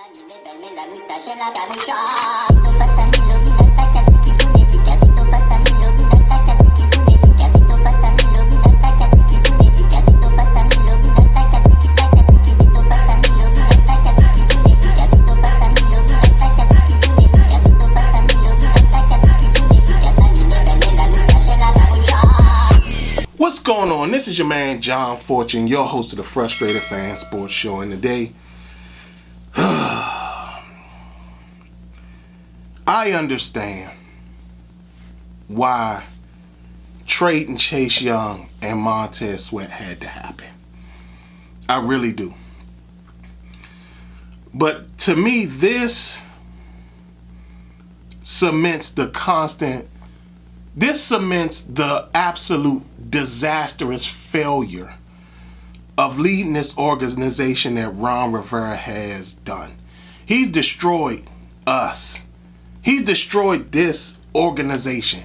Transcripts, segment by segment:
Mamie belle, la moustache et la capucha. Sito patamilo, milata katiki punetika. Sito patamilo, milata katiki punetika. Sito patamilo, milata katiki punetika. Sito patamilo, milata katiki takatiki. Sito patamilo, milata katiki punetika. Sito patamilo, milata katiki punetika. Sito patamilo, milata katiki punetika. Mamie belle, la moustache et la capucha. What's going on? This is your man John Fortune, your host of the Frustrated Fan Sports Show, and today I understand why trading Chase Young and Montez Sweat had to happen. I really do. But to me, this cements the absolute disastrous failure of leading this organization that Ron Rivera has done. He's destroyed us. He's destroyed this organization.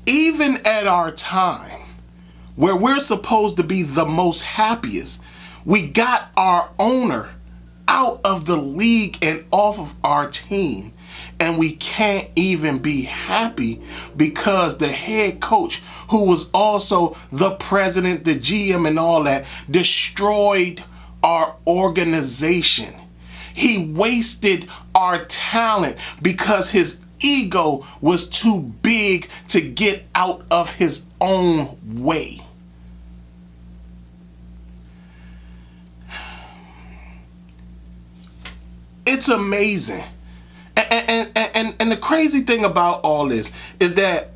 Even at our time, where we're supposed to be the most happiest, we got our owner out of the league and off of our team. And we can't even be happy because the head coach, who was also the president, the GM and all that, destroyed our organization. He wasted our talent because his ego was too big to get out of his own way. It's amazing. And the crazy thing about all this is that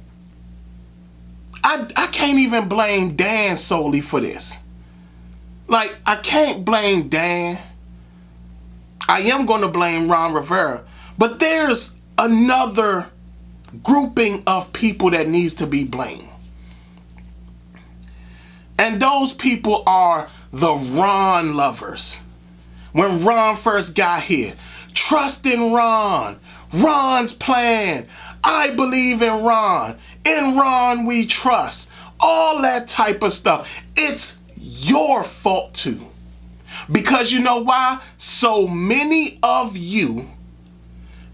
I can't even blame Dan solely for this. Like, I can't blame Dan. I am going to blame Ron Rivera. But there's another grouping of people that needs to be blamed. And those people are the Ron lovers. When Ron first got here, trust in Ron. Ron's plan. I believe in Ron. In Ron we trust. All that type of stuff. It's your fault too. Because you know why? So many of you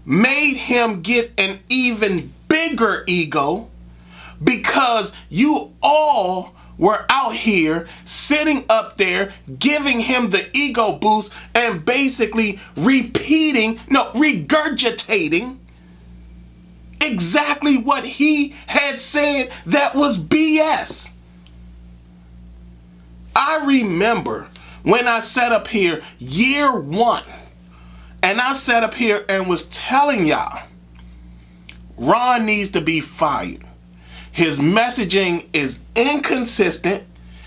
made him get an even bigger ego because you all were out here sitting up there giving him the ego boost and basically regurgitating exactly what he had said that was BS. I remember when I sat up here year one and I sat up here and was telling y'all Ron needs to be fired. His messaging is inconsistent.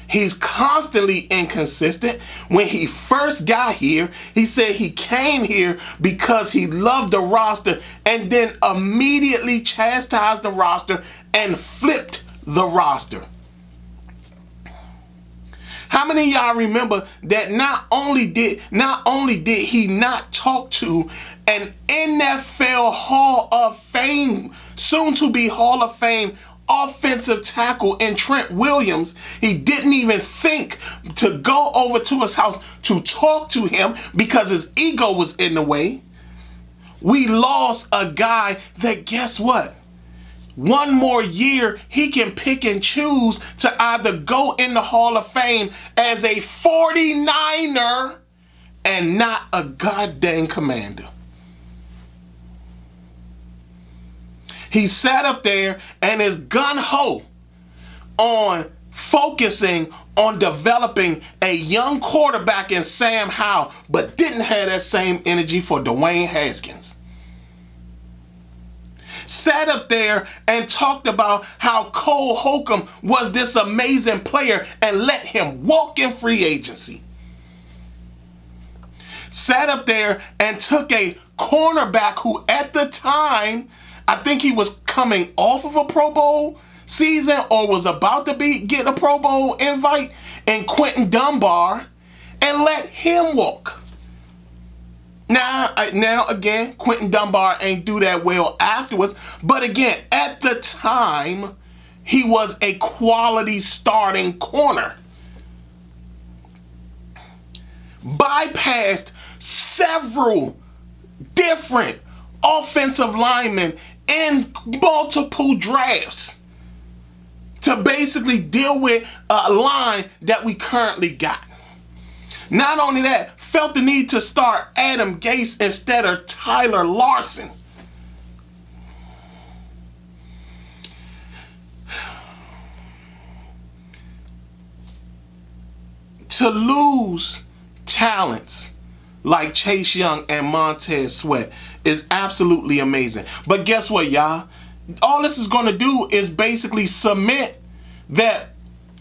He's constantly inconsistent. When he first got here, he said he came here because he loved the roster and then immediately chastised the roster and flipped the roster. How many of y'all remember that not only did he not talk to an NFL Hall of Fame, soon to be Hall of Fame offensive tackle in Trent Williams, he didn't even think to go over to his house to talk to him because his ego was in the way. We lost a guy that, guess what? One more year, he can pick and choose to either go in the Hall of Fame as a 49er and not a goddamn Commander. He sat up there and is gun-ho on focusing on developing a young quarterback in Sam Howell, but didn't have that same energy for Dwayne Haskins. Sat up there and talked about how Cole Holcomb was this amazing player and let him walk in free agency. Sat up there and took a cornerback who at the time, I think he was coming off of a Pro Bowl season or was about to get a Pro Bowl invite, in Quentin Dunbar, and let him walk. Now again, Quentin Dunbar ain't do that well afterwards, but again, at the time, he was a quality starting corner. Bypassed several different offensive linemen in multiple drafts to basically deal with a line that we currently got. Not only that, felt the need to start Adam Gase instead of Tyler Larsen. To lose talents like Chase Young and Montez Sweat is absolutely amazing. But guess what, y'all? All this is going to do is basically cement that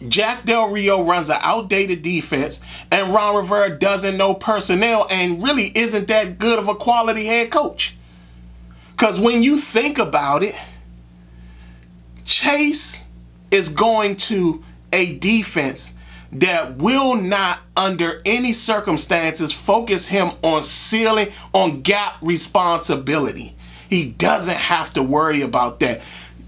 Jack Del Rio runs an outdated defense and Ron Rivera doesn't know personnel and really isn't that good of a quality head coach. Because when you think about it, Chase is going to a defense that will not, under any circumstances, focus him on ceiling, on gap responsibility. He doesn't have to worry about that.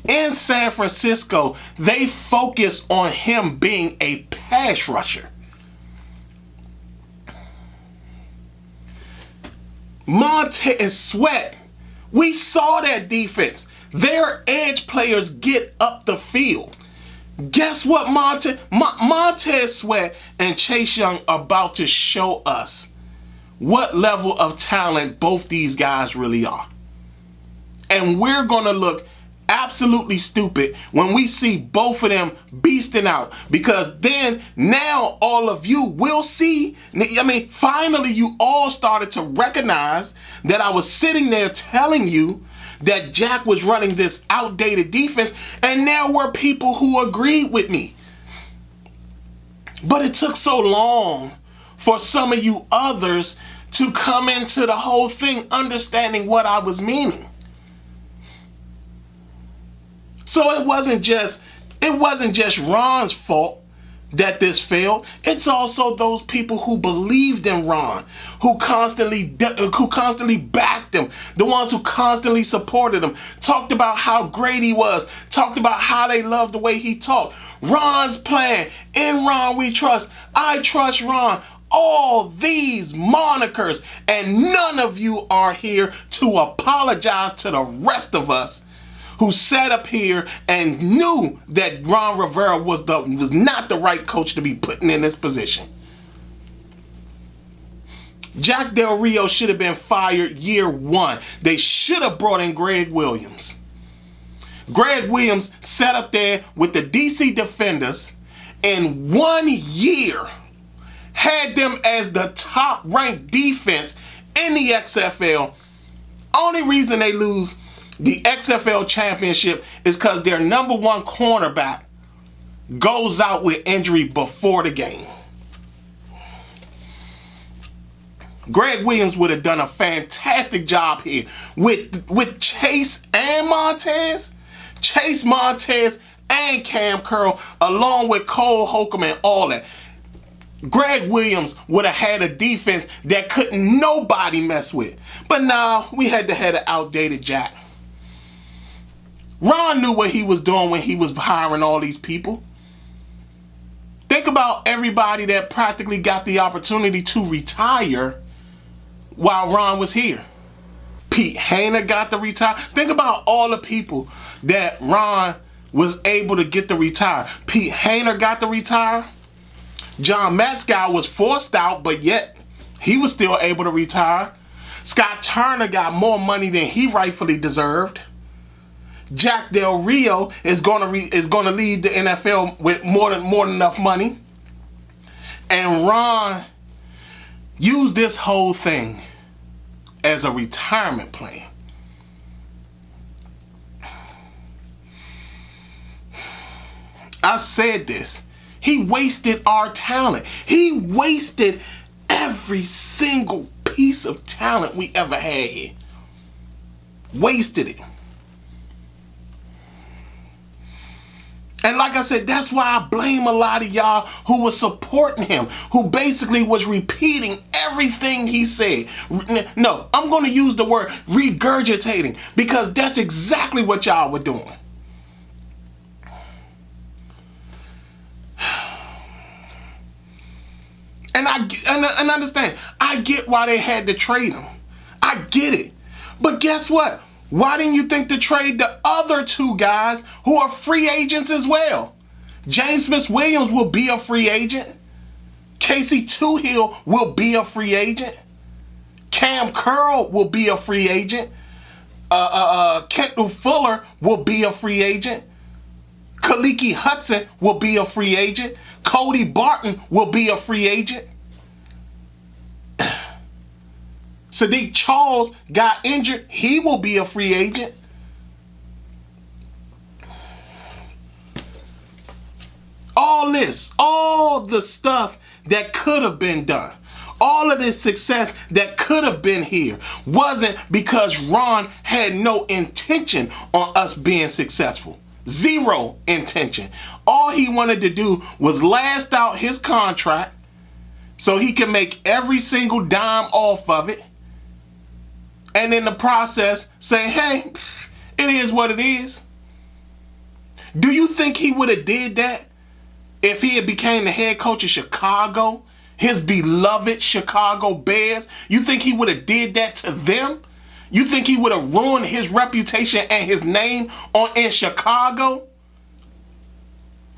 In San Francisco, they focus on him being a pass rusher. Montez Sweat, we saw that defense. Their edge players get up the field. Guess what, Montez Sweat and Chase Young are about to show us what level of talent both these guys really are. And we're going to look absolutely stupid when we see both of them beasting out, because then now all of you will see, finally you all started to recognize that I was sitting there telling you that Jack was running this outdated defense, and there were people who agreed with me. But it took so long for some of you others to come into the whole thing understanding what I was meaning. So it wasn't just Ron's fault that this failed. It's also those people who believed in Ron, who constantly backed him, the ones who constantly supported him, talked about how great he was, talked about how they loved the way he talked. Ron's plan, in Ron we trust, I trust Ron, all these monikers, and none of you are here to apologize to the rest of us who sat up here and knew that Ron Rivera was not the right coach to be putting in this position. Jack Del Rio should have been fired year one. They should have brought in Greg Williams. Greg Williams sat up there with the DC Defenders in 1 year, had them as the top-ranked defense in the XFL. Only reason they lose the XFL championship is because their number one cornerback goes out with injury before the game. Greg Williams would have done a fantastic job here with Chase and Montez. Chase, Montez, and Cam Curl, along with Cole Holcomb and all that. Greg Williams would have had a defense that couldn't nobody mess with. But now we had to have an outdated Jack. Ron knew what he was doing when he was hiring all these people. Think about everybody that practically got the opportunity to retire while Ron was here. Pete Hainer got to retire. Think about all the people that Ron was able to get to retire. Pete Hainer got to retire. John Matzkow was forced out, but yet he was still able to retire. Scott Turner got more money than he rightfully deserved. Jack Del Rio is going to lead the NFL with more than enough money. And Ron used this whole thing as a retirement plan. I said this. He wasted our talent. He wasted every single piece of talent we ever had here. Wasted it. And like I said, that's why I blame a lot of y'all who was supporting him, who basically was repeating everything he said. No, I'm going to use the word regurgitating, because that's exactly what y'all were doing. And And understand, I get why they had to trade him. I get it. But guess what? Why didn't you think to trade the other two guys who are free agents as well? James Smith-Williams will be a free agent. Casey Toohill will be a free agent. Cam Curl will be a free agent. Kendall Fuller will be a free agent. Kaliki Hudson will be a free agent. Cody Barton will be a free agent. Sadiq Charles got injured. He will be a free agent. All this, all the stuff that could have been done, all of this success that could have been here wasn't because Ron had no intention on us being successful. Zero intention. All he wanted to do was last out his contract so he can make every single dime off of it. And in the process say, hey, it is what it is. Do you think he would have did that if he had became the head coach of Chicago, his beloved Chicago Bears? You think he would have did that to them? You think he would have ruined his reputation and his name in Chicago?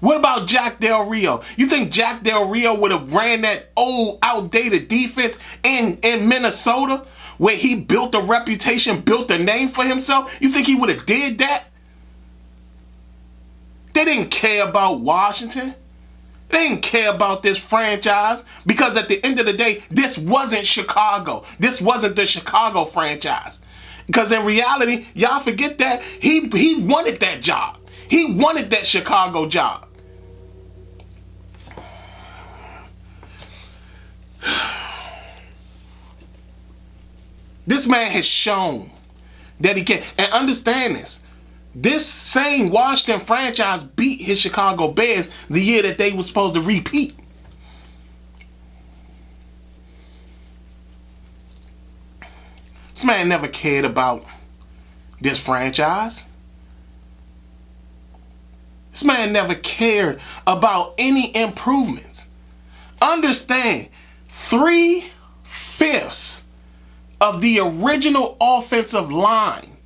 What about Jack Del Rio? You think Jack Del Rio would have ran that old, outdated defense in Minnesota where he built a reputation, built a name for himself? You think he would have did that? They didn't care about Washington. They didn't care about this franchise because at the end of the day, this wasn't Chicago. This wasn't the Chicago franchise. Because in reality, y'all forget that he wanted that job. He wanted that Chicago job. This man has shown that he can. And understand this. This same Washington franchise beat his Chicago Bears the year that they were supposed to repeat. This man never cared about this franchise. This man never cared about any improvements. Understand, 3/5 of the original offensive line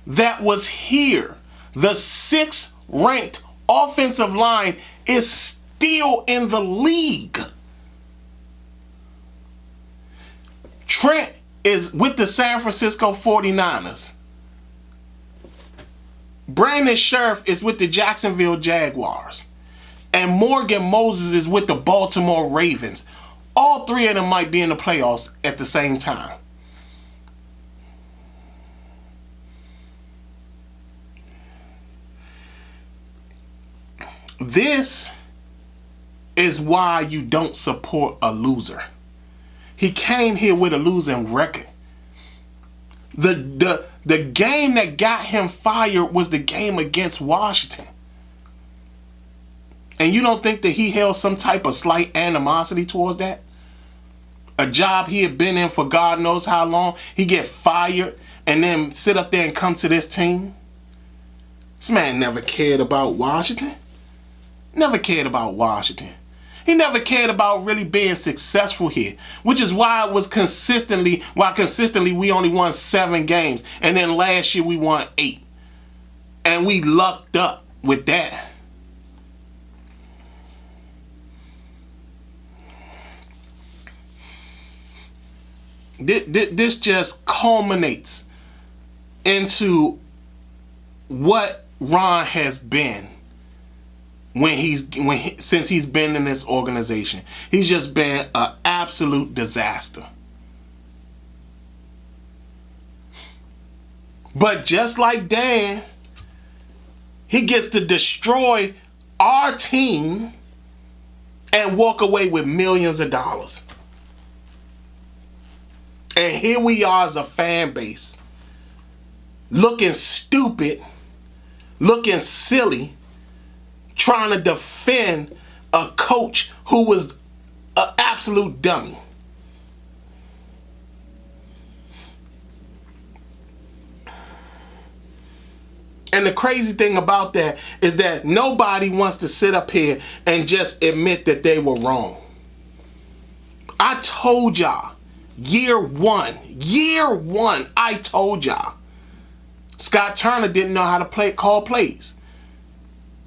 that was here, the 6th ranked offensive line, is still in the league. Trent is with the San Francisco 49ers. Brandon Sheriff is with the Jacksonville Jaguars. And Morgan Moses is with the Baltimore Ravens. All three of them might be in the playoffs at the same time. This is why you don't support a loser. He came here with a losing record. The game that got him fired was the game against Washington. And you don't think that he held some type of slight animosity towards that? A job he had been in for God knows how long, he get fired and then sit up there and come to this team? This man never cared about Washington. Never cared about Washington. He never cared about really being successful here, which is why consistently we only won 7 games. And then last year we won 8. And we lucked up with that. This just culminates into what Ron has been since he's been in this organization. He's just been an absolute disaster. But just like Dan, he gets to destroy our team and walk away with millions of dollars. And here we are as a fan base, looking stupid, looking silly, trying to defend a coach who was an absolute dummy. And the crazy thing about that is that nobody wants to sit up here and just admit that they were wrong. I told y'all, year one, I told y'all, Scott Turner didn't know how to call plays.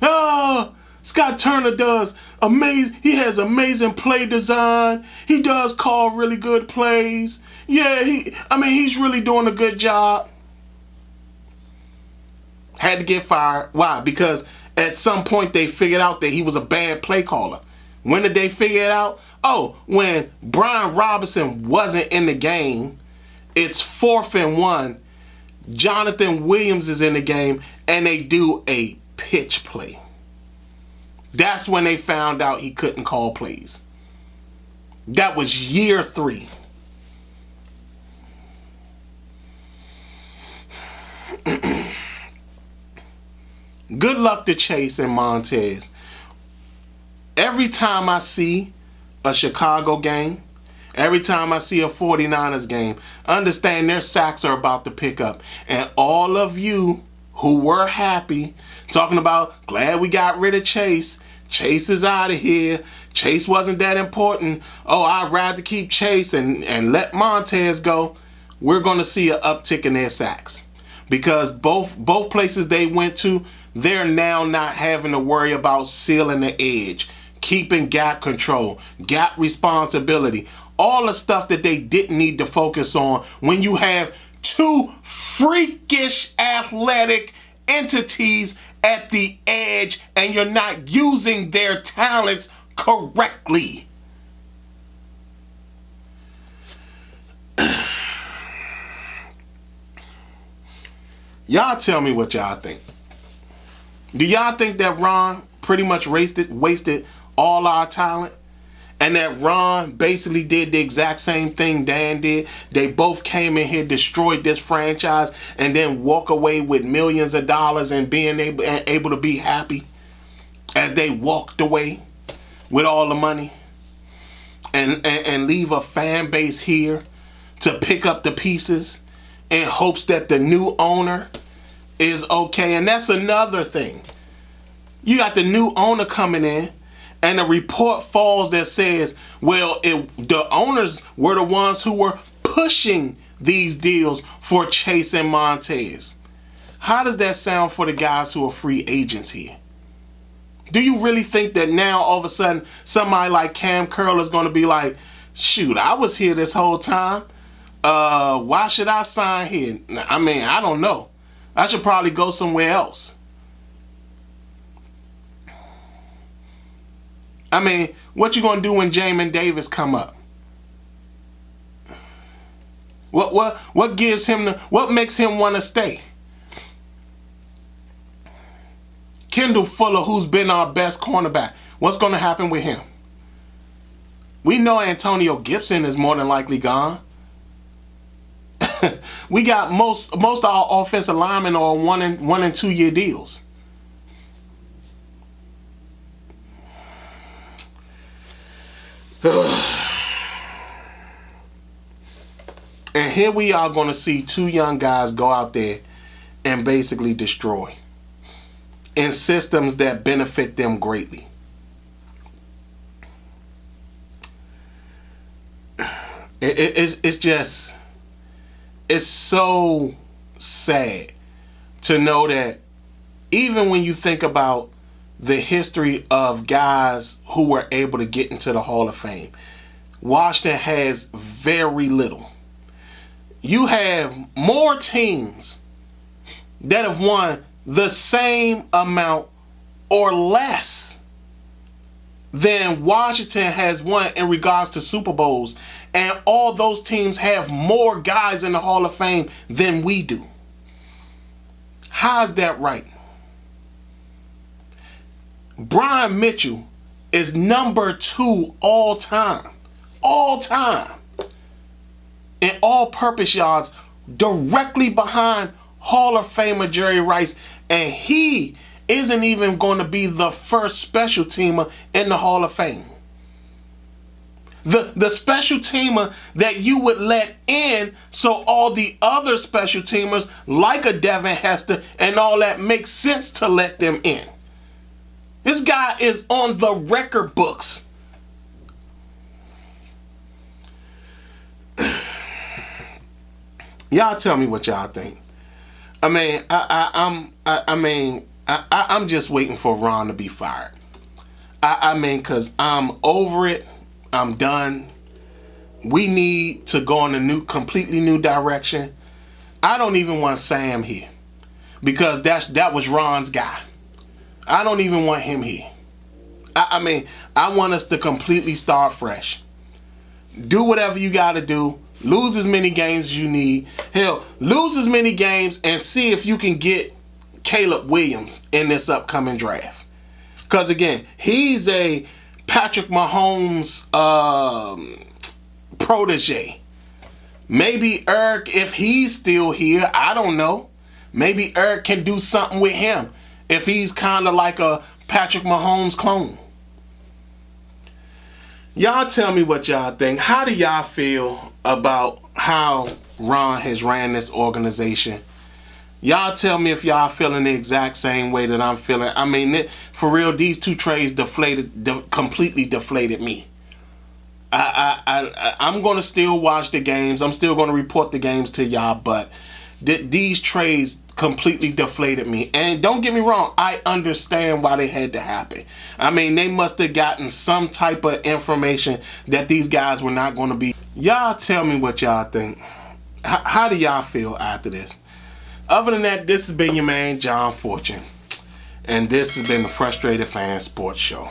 Oh, Scott Turner does amazing. He has amazing play design. He does call really good plays. Yeah, he's really doing a good job. Had to get fired. Why? Because at some point they figured out that he was a bad play caller. When did they figure it out? Oh, when Brian Robinson wasn't in the game, it's 4th and 1. Jonathan Williams is in the game, and they do a pitch play. That's when they found out he couldn't call plays. That was year 3. Good luck to Chase and Montez. Every time I see a Chicago game, every time I see a 49ers game, understand their sacks are about to pick up. And all of you who were happy, talking about, glad we got rid of Chase. Chase is out of here. Chase wasn't that important. Oh, I'd rather keep Chase and let Montez go. We're going to see an uptick in their sacks. Because both places they went to, they're now not having to worry about sealing the edge, keeping gap control, gap responsibility, all the stuff that they didn't need to focus on when you have 2 freakish athletic entities at the edge and you're not using their talents correctly. Y'all tell me what y'all think. Do y'all think that Ron pretty much wasted all our talent? And that Ron basically did the exact same thing Dan did? They both came in here, destroyed this franchise, and then walk away with millions of dollars and being able to be happy as they walked away with all the money and leave a fan base here to pick up the pieces in hopes that the new owner is okay. And that's another thing. You got the new owner coming in, and a report falls that says, well, the owners were the ones who were pushing these deals for Chase and Montez. How does that sound for the guys who are free agents here? Do you really think that now all of a sudden somebody like Cam Curl is going to be like, shoot, I was here this whole time. Why should I sign here? I mean, I don't know. I should probably go somewhere else. I mean, what you gonna do when Jamin Davis come up? What gives him what makes him want to stay? Kendall Fuller, who's been our best cornerback, what's gonna happen with him? We know Antonio Gibson is more than likely gone. We got most of our offensive linemen are on 1 and 2 year deals. And here we are going to see 2 young guys go out there and basically destroy in systems that benefit them greatly. It's so sad to know that even when you think about the history of guys who were able to get into the Hall of Fame, Washington has very little. You have more teams that have won the same amount or less than Washington has won in regards to Super Bowls. And all those teams have more guys in the Hall of Fame than we do. How's that right? Brian Mitchell is number 2 all time in all-purpose yards, directly behind Hall of Famer Jerry Rice, and he isn't even going to be the first special teamer in the Hall of Fame. The special teamer that you would let in so all the other special teamers like a Devin Hester and all that makes sense to let them in. This guy is on the record books. Y'all tell me what y'all think. I mean, I'm just waiting for Ron to be fired. I mean, because I'm over it. I'm done. We need to go in a completely new direction. I don't even want Sam here because that was Ron's guy. I don't even want him here. I mean, I want us to completely start fresh. Do whatever you got to do. Lose as many games as you need. Hell, lose as many games and see if you can get Caleb Williams in this upcoming draft. Because again, he's a Patrick Mahomes protege. Maybe Eric, if he's still here, I don't know. Maybe Eric can do something with him if he's kind of like a Patrick Mahomes clone. Y'all tell me what y'all think. How do y'all feel about how Ron has ran this organization? Y'all tell me if y'all feeling the exact same way that I'm feeling. I mean, for real, these two trades completely deflated me. I'm going to still watch the games. I'm still going to report the games to y'all, but these trades completely deflated me. And don't get me wrong, I understand why they had to happen. I mean, they must have gotten some type of information that these guys were not going to be. Y'all tell me what y'all think. How do y'all feel after this? Other than that, this has been your man, John Fortune. And this has been the Frustrated Fan Sports Show.